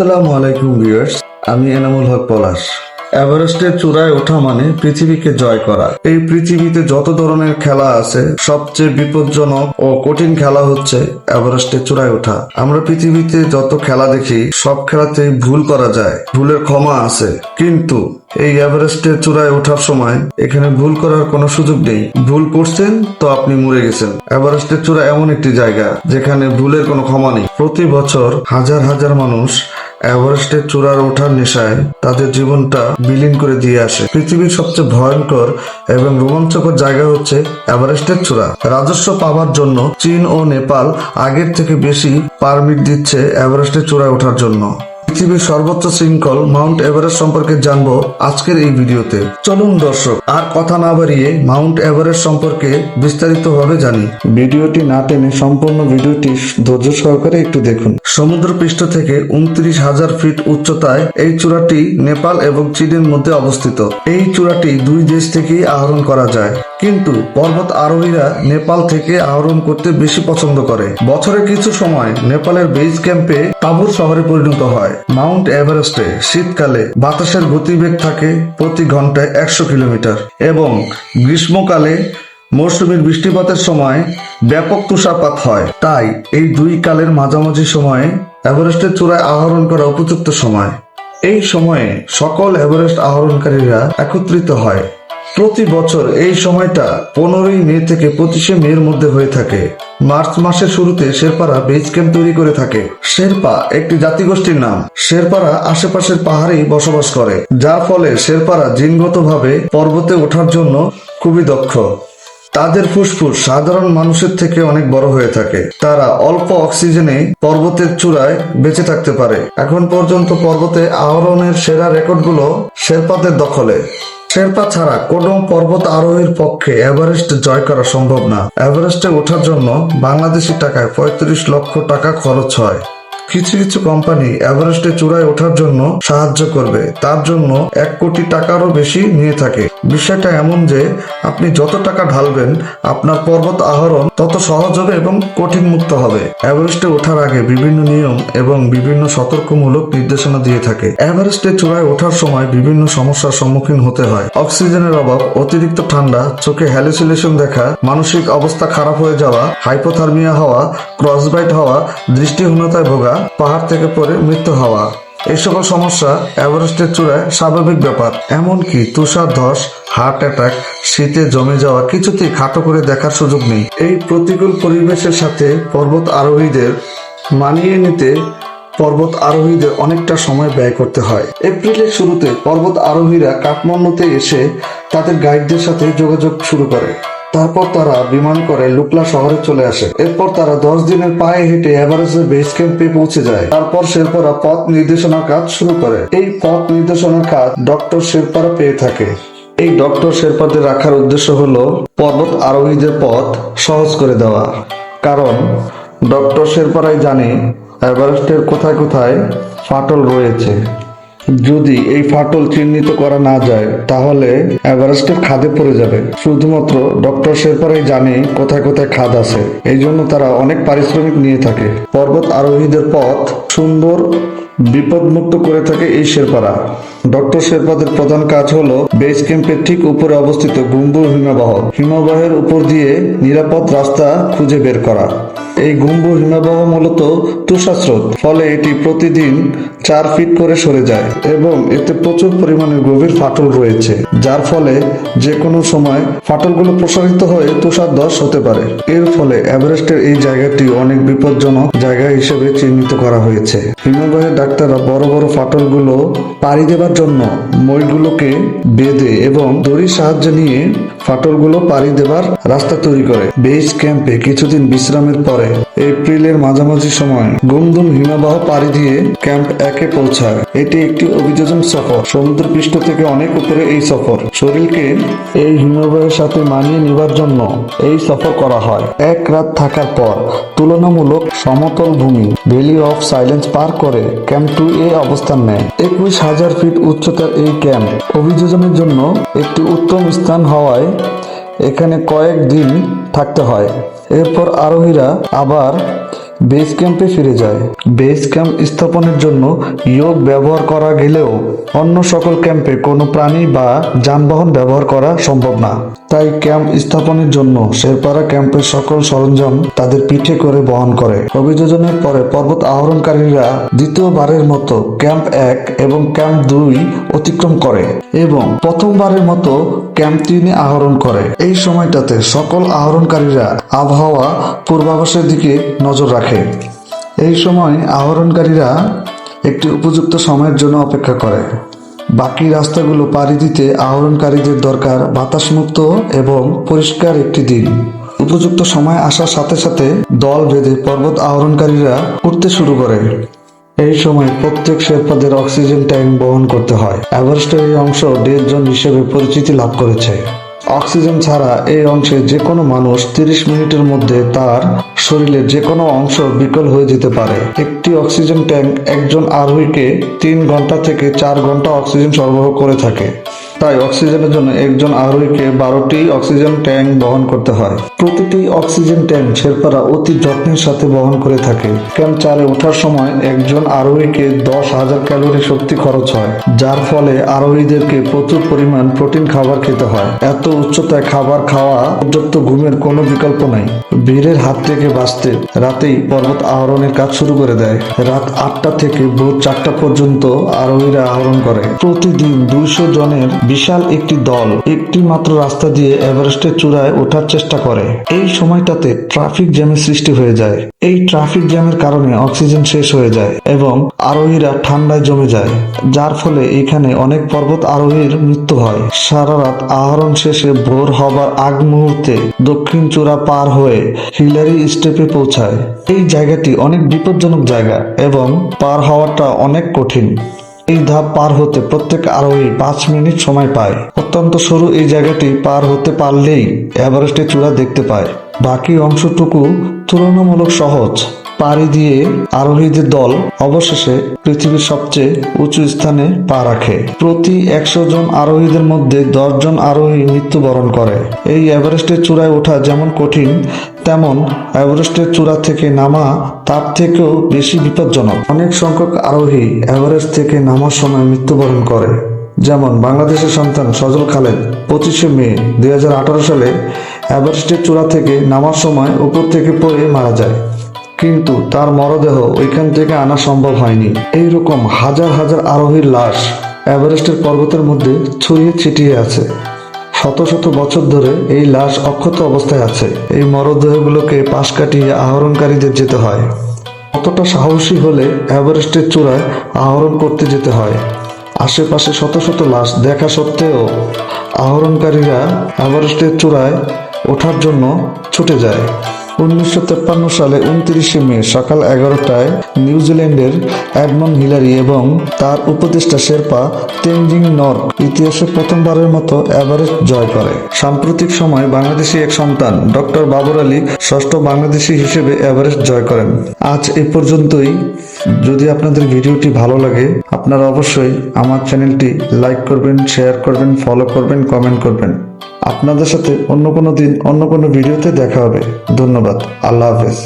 আসসালামু আলাইকুম ভিউয়ার্স, আমি এনামুল হক পলাশ। এভারেস্টের চূড়ায় ওঠা মানে পৃথিবীকে জয় করা। এই পৃথিবীতে যত ধরনের খেলা আছে, সবচেয়ে বিপজ্জনক ও কঠিন খেলা হচ্ছে এভারেস্টের চূড়ায় ওঠা। আমরা পৃথিবীতে যত খেলা দেখি, সব খেলাতেই ভুল করা যায়, ভুলের ক্ষমা আছে, কিন্তু এই এভারেস্টের চূড়ায় ওঠার সময় এখানে ভুল করার কোনো সুযোগ নেই। ভুল করছেন তো আপনি মরে গেছেন। এভারেস্টের চূড়া এমন একটি জায়গা যেখানে ভুলের কোনো ক্ষমা নেই। প্রতি বছর হাজার হাজার মানুষ এভারেস্টের চূড়ার ওঠার নেশায় তাদের জীবনটা বিলীন করে দিয়ে আসে। পৃথিবীর সবচেয়ে ভয়ঙ্কর এবং রোমাঞ্চকর জায়গা হচ্ছে এভারেস্টের চূড়া। রাজস্ব পাওয়ার জন্য চীন ও নেপাল আগের থেকে বেশি পারমিট দিচ্ছে এভারেস্টের চূড়ায় ওঠার জন্য। পৃথিবীর সর্বোচ্চ শৃঙ্খল মাউন্ট এভারেস্ট সম্পর্কে জানবো আজকের এই ভিডিওতে। চলুন দর্শক, আর কথা না বাড়িয়ে মাউন্ট এভারেস্ট সম্পর্কে বিস্তারিতভাবে জানি। ভিডিওটি না টেনে সম্পূর্ণ ভিডিওটি ধৈর্য সহকারে একটু দেখুন। সমুদ্র পৃষ্ঠ থেকে 29,000 ফিট উচ্চতায় এই চূড়াটি নেপাল এবং চীনের মধ্যে অবস্থিত। এই চূড়াটি দুই দেশ থেকেই আরোহণ করা যায়, কিন্তু পর্বত আরোহীরা নেপাল থেকে আরোহণ করতে বেশি পছন্দ করে। বছরে কিছু সময় নেপালের বেস ক্যাম্পে তাঁবুর শহরে পরিণত হয়। মাউন্ট এভারেস্টে শীতকালে বাতাসের গতিবেগ থাকে প্রতি ঘন্টায় 100 কিলোমিটার এবং গ্রীষ্মকালে মৌসুমীর বৃষ্টিপাতের সময় ব্যাপক তুষারপাত হয়। তাই এই দুই কালের মাঝামাঝি সময়ে এভারেস্টের চূড়ায় আরোহণ করা উপযুক্ত সময়। এই সময়ে সকল এভারেস্ট আরোহণকারীরা একত্রিত হয়। প্রতি বছর এই সময়টা 15ই মে থেকে 25শে মের মধ্যে হয়ে থাকে। মার্চ মাসের শুরুতে শেরপারা বেস ক্যাম্প তৈরি করে থাকে। শেরপা একটি জাতিগোষ্ঠীর নাম। শেরপারা আশেপাশের পাহাড়েই বসবাস করে, যার ফলে শেরপারা জিনগতভাবে পর্বতে ওঠার জন্য খুবই দক্ষ। তাদের ফুসফুস সাধারণ মানুষের থেকে অনেক বড় হয়ে থাকে। তারা অল্প অক্সিজেনে পর্বতের চূড়ায় বেঁচে থাকতে পারে। এখন পর্যন্ত পর্বতে আরোহণের সেরা রেকর্ডগুলো শেরপাদের দখলে। শেরপা ছাড়া কোনো পর্বত আরোহীর পক্ষে এভারেস্ট জয় করা সম্ভব না। এভারেস্টে ওঠার জন্য বাংলাদেশি টাকায় 35 লক্ষ টাকা খরচ হয়। কিছু কিছু কোম্পানি এভারেস্টে চূড়ায় ওঠার জন্য সাহায্য করবে, তার জন্য 1 কোটি টাকারও বেশি নিয়ে থাকে। বিষয়টা এমন যে আপনি যত টাকা ঢালবেন, আপনার পর্বত আরোহণ তত সহজ হবে এবং কঠিন মুক্ত হবে। এভারেস্টে ওঠার আগে বিভিন্ন নিয়ম এবং বিভিন্ন সতর্কমূলক নির্দেশনা দিয়ে থাকে। এভারেস্টে চূড়ায় ওঠার সময় বিভিন্ন সমস্যার সম্মুখীন হতে হয়। অক্সিজেনের অভাব, অতিরিক্ত ঠান্ডা, চোখে হ্যালুসিনেশন দেখা, মানসিক অবস্থা খারাপ হয়ে যাওয়া, হাইপোথার্মিয়া হওয়া, ক্রসবাইট হওয়া, দৃষ্টিহীনতায় ভোগা, পাহাড় থেকে পড়ে মৃত্যু হওয়া, এই সকল সমস্যা এভারেস্টের চূড়ায় স্বাভাবিক ব্যাপার। এমনকি তুষার ধস, হার্ট অ্যাটাক, শীতে জমে যাওয়া কিছুতেই খাটো করে দেখার সুযোগ নেই। এই প্রতিকূল পরিবেশের সাথে পর্বত আরোহীদের মানিয়ে নিতে অনেকটা সময় ব্যয় করতে হয়। এপ্রিলের শুরুতে পর্বত আরোহীরা কাঠমান্ডুতে এসে তাদের গাইডদের সাথে যোগাযোগ শুরু করে। তারপর তারা বিমান করে লুকলা শহরে চলে আসে। এরপর তারা 10 দিনের পায়ে হেঁটে এভারেস্টের বেস ক্যাম্পে পৌঁছে যায়। তারপর শেরপারা পথ নির্দেশনার কাজ শুরু করে। এই পথ নির্দেশনার কাজ ডক্টর শেরপারা পেয়ে থাকে। এই ডক্টর শেরপাদের রাখার উদ্দেশ্য হলো পর্বত আরোহীদের পথ সহজ করে দেওয়া। কারণ ডক্টর শেরপারাই জানে এভারেস্টের কোথায় কোথায় ফাটল রয়েছে। যদি এই ফাটল চিহ্নিত করা না যায়, তাহলে এভারেস্টের খাদে পড়ে যাবে। শুধুমাত্র ডক্টর শেরপারাই জানে কোথায় কোথায় খাদ আছে। এই জন্য তারা অনেক পারিশ্রমিক নিয়ে থাকে। পর্বত আরোহীদের পথ সুন্দর বিপদমুক্ত করে থাকে এই শেরপারা। ডক্টর শেরপাদের প্রধান কাজ হলো বেস ক্যাম্পের ঠিক উপরে অবস্থিত গুম্বুর হিমবাহের উপর দিয়ে নিরাপদ রাস্তা খুঁজে বের করা। এই গুম্বুর হিমবাহ মূলত তুষারস্রোত, ফলে এটি প্রতিদিন 4 ফিট করে সরে যায় এবং এতে প্রচুর পরিমাণে গভীর ফাটল রয়েছে, যার ফলে যে কোনো সময় ফাটলগুলো প্রসারিত হয়ে তুষারধস হতে পারে। এর ফলে এভারেস্টের এই জায়গাটি অনেক বিপজ্জনক জায়গা হিসেবে চিহ্নিত করা হয়েছে। হিমবাহের ডাক্তাররা বড় বড় ফাটলগুলো পাড়ি দেবার জন্য মইগুলোকে বেঁধে এবং দড়ির সাহায্য নিয়ে ফাটলগুলো পাড়ি দেবার রাস্তা তৈরি করে। বেস ক্যাম্পে কিছুদিন বিশ্রামের পরে এপ্রিলের মাঝামাঝি সময় গুমদুম হিমবাহ পাড়ি দিয়ে ক্যাম্প 1-এ পৌঁছায়। এটি একটি অভিযোজন সফর। সমুদ্র পৃষ্ঠ থেকে অনেক উপরে এই সফর। শরীরকে এই হিমবাহের সাথে মানিয়ে নেবার জন্য এই সফর করা হয়। 1 রাত থাকার পর তুলনামূলক সমতল ভূমি ভ্যালি অফ সাইলেন্স পার করে ক্যাম্প 2-এ অবস্থান নেয়। 21,000 ফিট উচ্চতার এই ক্যাম্প অভিযোজনের জন্য একটি উত্তম স্থান হওয়ায় এখানে কয়েকদিন থাকতে হয়। এরপর আরোহীরা আবার বেস ক্যাম্পে ফিরে যায়। বেস ক্যাম্প স্থাপনের জন্য ইয়োগ ব্যবহার করা গেলেও অন্য সকল ক্যাম্পে কোনো প্রাণী বা যানবাহন ব্যবহার করা সম্ভব না। তাই ক্যাম্প স্থাপনের জন্য শেরপারা ক্যাম্পের সকল সরঞ্জাম তাদের পিঠে করে বহন করে। অভিযোজনের পরে পর্বত আরোহণকারীরা দ্বিতীয়বারের মতো ক্যাম্প 1 এবং ক্যাম্প 2 অতিক্রম করে এবং প্রথমবারের মতো ক্যাম্প 3 আরোহণ করে। এই সময়টাতে সকল আরোহণকারীরা আবহাওয়া পূর্বাভাসের দিকে নজর রাখে। এই সময় আরোহণকারীরা একটি উপযুক্ত সময়ের জন্য অপেক্ষা করে। বাকি রাস্তাগুলো পাড়ি দিতে আরোহণকারীদের দরকার বাতাসমুক্ত এবং পরিষ্কার একটি দিন। উপযুক্ত সময় আসার সাথে সাথে দল বেঁধে পর্বত আরোহণকারীরা উঠতে শুরু করে। এই সময় প্রত্যেক শেরপাদের অক্সিজেন ট্যাঙ্ক বহন করতে হয়। এভারেস্টের এই অংশ ডেড জোন হিসেবে পরিচিতি লাভ করেছে। অক্সিজেন ছাড়া এই অংশে যে কোনো মানুষ 30 মিনিটের মধ্যে তার শরীরের যে কোনো অংশ বিকল হয়ে যেতে পারে। একটি অক্সিজেন ট্যাঙ্ক একজন আরোহীকে 3 ঘন্টা থেকে 4 ঘন্টা অক্সিজেন সরবরাহ করে থাকে। তাই অক্সিজেনের জন্য একজন আরোহীকে 12টি অক্সিজেন ট্যাঙ্ক বহন করতে হয়। প্রতিটি অক্সিজেন ট্যাঙ্ক শেরপারা অতি যত্নের সাথে বহন করে থাকে। ক্যাম্প 4-এ ওঠার সময় একজন আরোহীকে 10,000 ক্যালোরি শক্তি খরচ হয়, যার ফলে আরোহীদেরকে প্রচুর পরিমাণ প্রোটিন খাবার খেতে হয়। এত উচ্চতায় খাবার খাওয়া, পর্যাপ্ত ঘুমের কোনো বিকল্প নাই। ভিড়ের হাত থেকে বাঁচতে রাতেই পর্বত আরোহণের কাজ শুরু করে দেয়। রাত 8টা থেকে ভোর 4টা পর্যন্ত আরোহীরা আরোহণ করে। প্রতিদিন 200 জনের বিশাল একটি দল একটি মাত্র রাস্তা দিয়ে এভারেস্টের চূড়ায় ওঠার চেষ্টা করে। এই সময়টাতে ট্রাফিক জ্যামের সৃষ্টি হয়ে যায়। এই ট্রাফিক জ্যামের কারণে অক্সিজেন শেষ হয়ে যায় এবং আরোহীরা ঠান্ডায় জমে যায়, যার ফলে এখানে অনেক পর্বত আরোহীর মৃত্যু হয়। সারা রাত আরোহণ শেষে ভোর হবার আগ মুহূর্তে দক্ষিণ চূড়া পার হয়ে হিলারি স্টেপে পৌঁছায়। এই জায়গাটি অনেক বিপজ্জনক জায়গা এবং পার হওয়াটা অনেক কঠিন। এই ধাপ পার হতে প্রত্যেক আরোহী 5 মিনিট সময় পায়। অত্যন্ত সরু এই জায়গাটি পার হতে পারলেই এভারেস্টের চূড়া দেখতে পায়। বাকি অংশটুকু তুলনামূলক সহজ। পাড়ি দিয়ে আরোহীদের দল অবশেষে পৃথিবীর সবচেয়ে উঁচু স্থানে পা রাখে। প্রতি 100 জন আরোহীদের মধ্যে 10 জন আরোহী মৃত্যুবরণ করে। এই এভারেস্টের চূড়ায় ওঠা যেমন কঠিন, তেমন এভারেস্টের চূড়া থেকে নামা তার থেকেও বেশি বিপজ্জনক। অনেক সংখ্যক আরোহী এভারেস্ট থেকে নামার সময় মৃত্যুবরণ করে। যেমন বাংলাদেশের সন্তান সজল খালেদ 25শে মে 2018 সালে এভারেস্টের চূড়া থেকে নামার সময় উপর থেকে পড়ে মারা যায়, কিন্তু তার মরদেহ ওইখান থেকে আনা সম্ভব হয়নি। এইরকম হাজার হাজার আরোহীর লাশ এভারেস্টের পর্বতের মধ্যে ছড়িয়ে ছিটিয়ে আছে। শত শত বছর ধরে এই লাশ অক্ষত অবস্থায় আছে। এই মরদেহগুলোকে পাশ কাটিয়ে আহরণকারীদের যেতে হয়। কতটা সাহসী হলে এভারেস্টের চূড়ায় আহরণ করতে যেতে হয়। আশেপাশে শত শত লাশ দেখা সত্ত্বেও আহরণকারীরা এভারেস্টের চূড়ায় ওঠার জন্য ছুটে যায়। 1953 সালে 29শে মে সকাল 11টায় নিউজিল্যান্ডের এডমন্ড হিলারি এবং তার উপদেষ্টা শেরপা তেনজিং নরক ইতিহাসে প্রথমবারের মতো এভারেস্ট জয় করে। সাম্প্রতিক সময় বাংলাদেশি এক সন্তান ডক্টর বাবর আলী ষষ্ঠ বাংলাদেশি হিসেবে এভারেস্ট জয় করেন। আজ এই পর্যন্তই। যদি আপনাদের ভিডিওটি ভালো লাগে, আপনারা অবশ্যই আমার চ্যানেলটি লাইক করবেন, শেয়ার করবেন, ফলো করবেন, কমেন্ট করবেন। আপনাদের সাথে অন্য কোনো দিন অন্য কোনো ভিডিওতে দেখা হবে। ধন্যবাদ। আল্লাহ হাফেজ।